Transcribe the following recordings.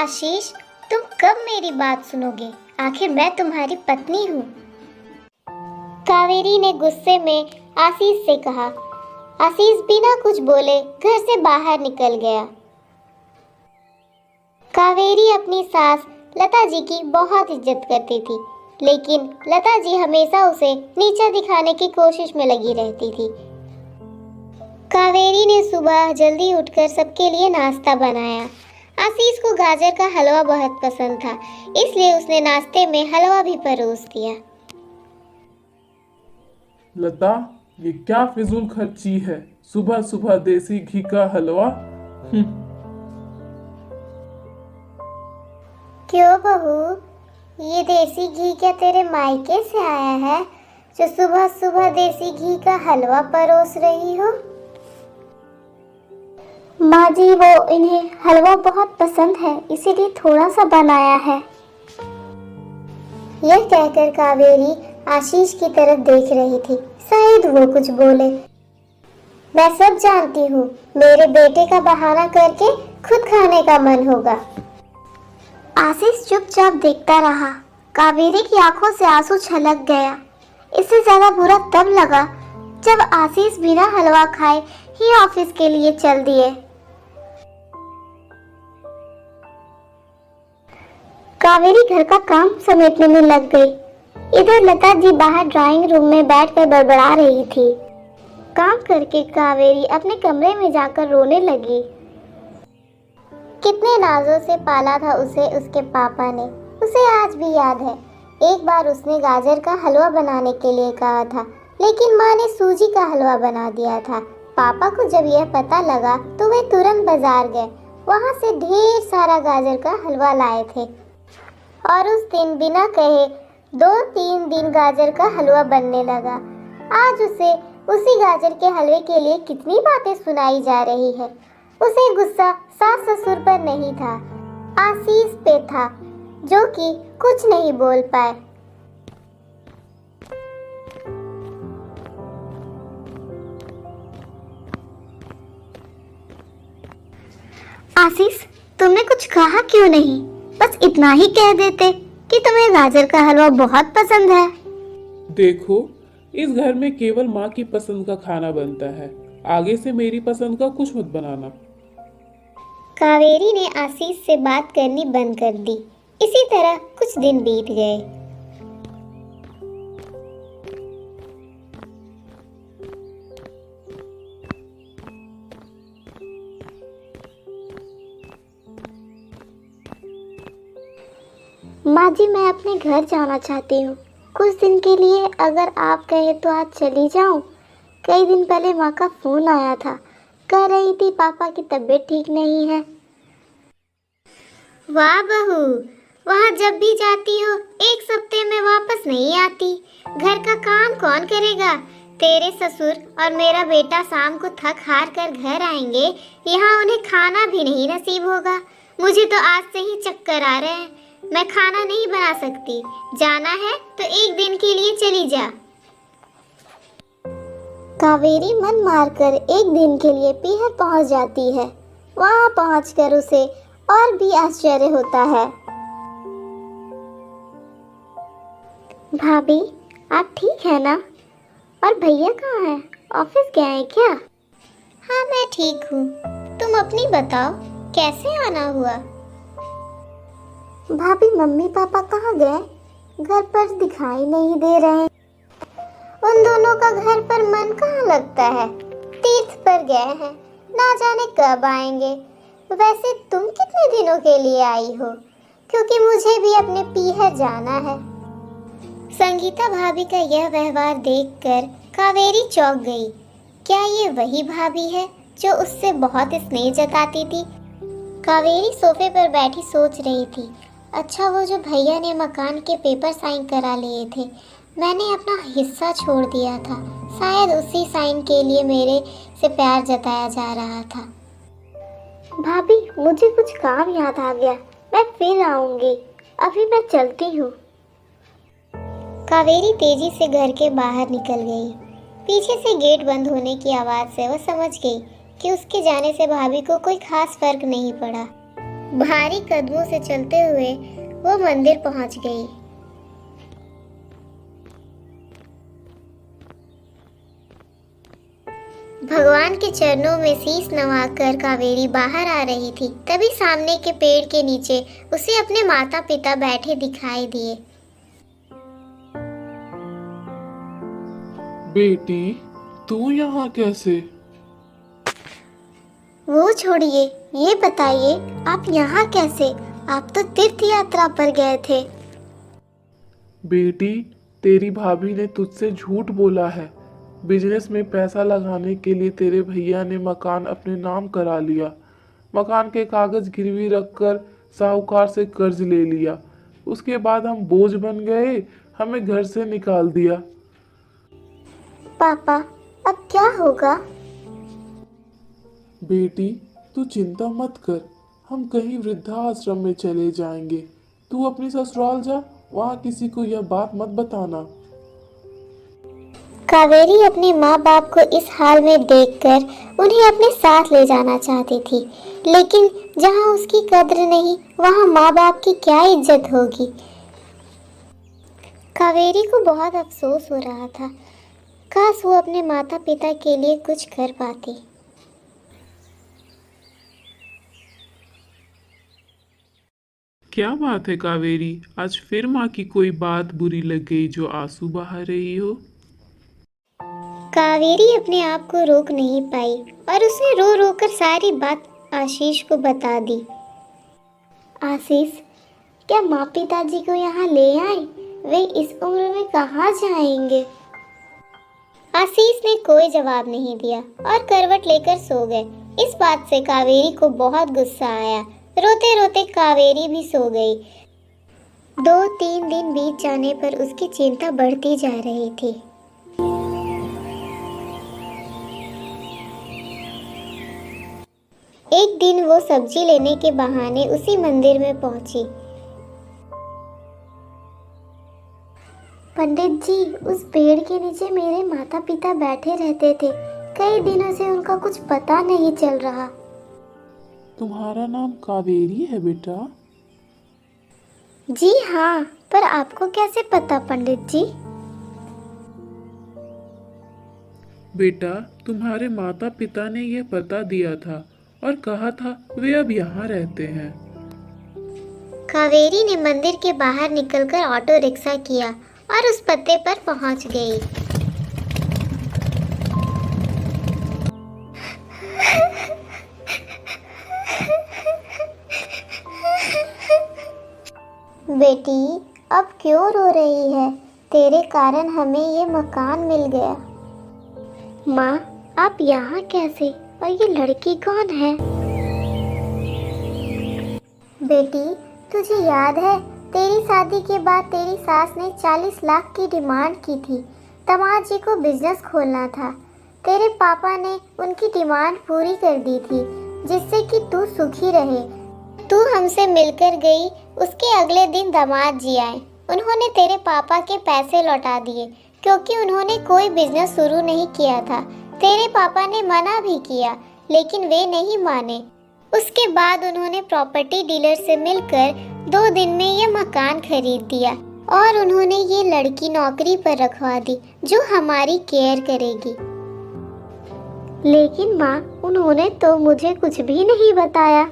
आशीष, तुम कब मेरी बात सुनोगे? आखिर मैं तुम्हारी पत्नी हूँ। कावेरी ने गुस्से में आशीष से कहा। आशीष बिना कुछ बोले घर से बाहर निकल गया। कावेरी अपनी सास लता जी की बहुत इज्जत करती थी, लेकिन लता जी हमेशा उसे नीचा दिखाने की कोशिश में लगी रहती थी। कावेरी ने सुबह जल्दी उठकर सबके लिए नाश्ता बनाया। आशीष को गाजर का हलवा बहुत पसंद था, इसलिए उसने नाश्ते में हलवा भी परोस दिया। लता, ये क्या फिजूल खर्ची है? सुबह सुबह देसी घी का हलवा। क्यों बहू, ये देसी घी क्या तेरे मायके से आया है जो सुबह सुबह देसी घी का हलवा परोस रही हो? माँ जी, वो इन्हें हलवा बहुत पसंद है, इसीलिए थोड़ा सा बनाया है। यह कहकर कावेरी आशीष की तरफ देख रही थी, शायद वो कुछ बोले। मैं सब जानती हूँ, मेरे बेटे का बहाना करके खुद खाने का मन होगा। आशीष चुपचाप देखता रहा। कावेरी की आंखों से आंसू छलक गया। इससे ज्यादा बुरा तब लगा जब आशीष बिना हलवा खाए ही ऑफिस के लिए चल दिए। कावेरी घर का काम समेटने में लग गई। इधर लता जी बाहर ड्राइंग रूम में बैठकर बड़बड़ा रही थी। काम करके कावेरी अपने कमरे में जाकर रोने लगी। कितने नाजों से पाला था उसे उसके पापा ने, उसे आज भी याद है। एक बार उसने गाजर का हलवा बनाने के लिए कहा था, लेकिन माँ ने सूजी का हलवा बना दिया था। पापा को जब यह पता लगा तो वे तुरंत बाजार गए। वहाँ से ढेर सारा गाजर का हलवा लाए थे और उस दिन बिना कहे 2-3 दिन गाजर का हलवा बनने लगा। आज उसे उसी गाजर के हलवे के लिए कितनी बातें सुनाई जा रही है। उसे गुस्सा सास ससुर पर नहीं था, आशीष पे था, जो कि कुछ नहीं बोल पाए। आशीष, तुमने कुछ कहा क्यों नहीं? बस इतना ही कह देते कि तुम्हें गाजर का हलवा बहुत पसंद है। देखो, इस घर में केवल माँ की पसंद का खाना बनता है। आगे से मेरी पसंद का कुछ मत बनाना। कावेरी ने आशीष से बात करनी बंद कर दी। इसी तरह कुछ दिन बीत गए। माँ जी, मैं अपने घर जाना चाहती हूँ। कुछ दिन के लिए अगर आप कहे तो आज चली जाऊँ। कई दिन पहले माँ का फोन आया था, कह रही थी पापा की तबीयत ठीक नहीं है। वाह बहू, वहाँ जब भी जाती हो 1 हफ्ते में वापस नहीं आती। घर का काम कौन करेगा? तेरे ससुर और मेरा बेटा शाम को थक हार कर घर आएंगे, यहाँ उन्हें खाना भी नहीं नसीब होगा। मुझे तो आज से ही चक्कर आ रहे हैं। मैं खाना नहीं बना सकती। जाना है तो 1 दिन के लिए चली जा। कावेरी मन मारकर 1 दिन के लिए पीहर पहुंच जाती है। वहां पहुंचकर उसे और भी आश्चर्य होता है। भाभी, आप ठीक है ना? और भैया कहाँ हैं? ऑफिस गए हैं क्या? हाँ, मैं ठीक हूँ। तुम अपनी बताओ, कैसे आना हुआ? भाभी, मम्मी पापा कहाँ गए? घर पर दिखाई नहीं दे रहे। उन दोनों का घर पर मन कहाँ लगता है? तीर्थ पर गए हैं, ना जाने कब आएंगे। वैसे तुम कितने दिनों के लिए आई हो? क्योंकि मुझे भी अपने पीहर जाना है। संगीता भाभी का यह व्यवहार देखकर कावेरी चौंक गई। क्या ये वही भाभी है जो उससे बहुत स्नेह जताती थी? कावेरी सोफे पर बैठी सोच रही थी। अच्छा, वो जो भैया ने मकान के पेपर साइन करा लिए थे, मैंने अपना हिस्सा छोड़ दिया था। शायद उसी साइन के लिए मेरे से प्यार जताया जा रहा था। भाभी, मुझे कुछ काम याद आ गया, मैं फिर आऊंगी। अभी मैं चलती हूँ। कावेरी तेजी से घर के बाहर निकल गई। पीछे से गेट बंद होने की आवाज़ से वह समझ गई कि उसके जाने से भाभी को कोई खास फर्क नहीं पड़ा। भारी कदमों से चलते हुए वो मंदिर पहुंच गई। भगवान के चरणों में शीश नवाकर कावेरी बाहर आ रही थी। तभी सामने के पेड़ के नीचे उसे अपने माता पिता बैठे दिखाई दिए। बेटी, तू यहाँ कैसे? वो छोड़िए, ये बताइए आप यहाँ कैसे? आप तो तीर्थ यात्रा पर गए थे। बेटी, तेरी भाभी ने तुझसे झूठ बोला है। बिजनेस में पैसा लगाने के लिए तेरे भैया ने मकान अपने नाम करा लिया। मकान के कागज गिरवी रखकर साहूकार से कर्ज ले लिया। उसके बाद हम बोझ बन गए, हमें घर से निकाल दिया। पापा, अब क्या होगा? बेटी, तू चिंता मत कर, हम कहीं वृद्धाश्रम में चले जाएंगे। तू अपनी ससुराल जा, वहाँ किसी को यह बात मत बताना। कावेरी अपने माँ बाप को इस हाल में देखकर उन्हें अपने साथ ले जाना चाहती थी, लेकिन जहाँ उसकी कद्र नहीं, वहाँ माँ बाप की क्या इज्जत होगी। कावेरी को बहुत अफसोस हो रहा था। काश वो अपने माता पिता के लिए कुछ कर पाती। क्या बात है कावेरी, आज फिर माँ की कोई बात बुरी लग गई जो आंसू बहा रही हो? कावेरी अपने आप को रोक नहीं पाई और उसने रो रो कर सारी बात आशीष को बता दी। आशीष, क्या माँ पिताजी को यहाँ ले आए? वे इस उम्र में कहाँ जाएंगे? आशीष ने कोई जवाब नहीं दिया और करवट लेकर सो गए। इस बात से कावेरी को बहुत गुस्सा आया। रोते रोते कावेरी भी सो गई। 2-3 दिन बीत जाने पर उसकी चिंता बढ़ती जा रही थी। एक दिन वो सब्जी लेने के बहाने उसी मंदिर में पहुंची। पंडित जी, उस पेड़ के नीचे मेरे माता पिता बैठे रहते थे। कई दिनों से उनका कुछ पता नहीं चल रहा। तुम्हारा नाम कावेरी है बेटा? जी हाँ, पर आपको कैसे पता पंडित जी? बेटा, तुम्हारे माता पिता ने यह पता दिया था और कहा था वे अब यहाँ रहते हैं। कावेरी ने मंदिर के बाहर निकलकर ऑटो रिक्शा किया और उस पते पर पहुंच गई। बेटी, अब क्यों रो रही है? तेरे कारण हमें ये मकान मिल गया। माँ, आप यहाँ कैसे? और ये लड़की कौन है? बेटी, तुझे याद है तेरी शादी के बाद तेरी सास ने 40 लाख की डिमांड की थी। दामाद जी को बिजनेस खोलना था। तेरे पापा ने उनकी डिमांड पूरी कर दी थी, जिससे कि तू सुखी रहे। तू हमसे मिलकर गई, उसके अगले दिन दामाद जी आए। उन्होंने तेरे पापा के पैसे लौटा दिए, क्योंकि उन्होंने कोई बिजनेस शुरू नहीं किया था। तेरे पापा ने मना भी किया, लेकिन वे नहीं माने। उसके बाद उन्होंने प्रॉपर्टी डीलर से मिलकर 2 दिन में ये मकान खरीद दिया और उन्होंने ये लड़की नौकरी पर रखवा दी, जो हमारी केयर करेगी। लेकिन माँ, उन्होंने तो मुझे कुछ भी नहीं बताया।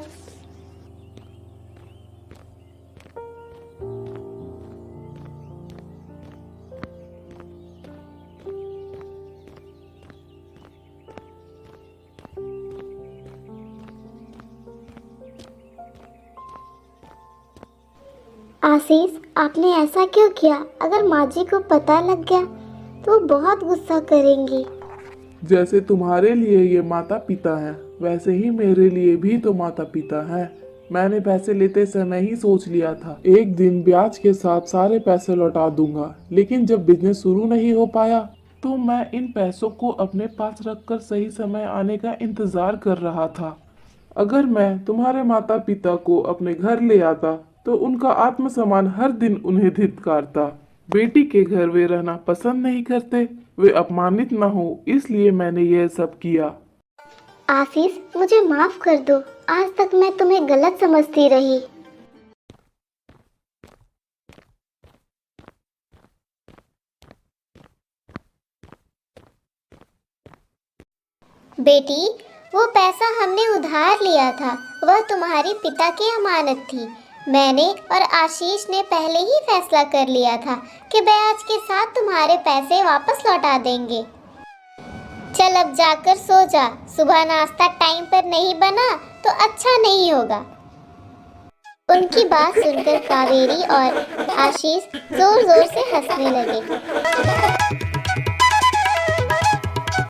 आशीष, आपने ऐसा क्यों किया? अगर माँ जी को पता लग गया तो वो बहुत गुस्सा करेंगी। जैसे तुम्हारे लिए ये माता पिता हैं, वैसे ही मेरे लिए भी तो माता पिता हैं। मैंने पैसे लेते समय ही सोच लिया था, एक दिन ब्याज के साथ सारे पैसे लौटा दूंगा। लेकिन जब बिजनेस शुरू नहीं हो पाया तो मैं इन पैसों को अपने पास रखकर सही समय आने का इंतजार कर रहा था। अगर मैं तुम्हारे माता पिता को अपने घर ले आता तो उनका आत्मसम्मान हर दिन उन्हें धिक्कारता। बेटी के घर वे रहना पसंद नहीं करते, वे अपमानित न हो, इसलिए मैंने यह सब किया। आशीष, मुझे माफ कर दो। आज तक मैं तुम्हें गलत समझती रही। बेटी, वो पैसा हमने उधार लिया था, वह तुम्हारे पिता की अमानत थी। मैंने और आशीष ने पहले ही फैसला कर लिया था कि ब्याज के साथ तुम्हारे पैसे वापस लौटा देंगे। चल अब जाकर सो जा, सुबह नाश्ता टाइम पर नहीं बना तो अच्छा नहीं होगा। उनकी बात सुनकर कावेरी और आशीष जोर जोर से हंसने लगे।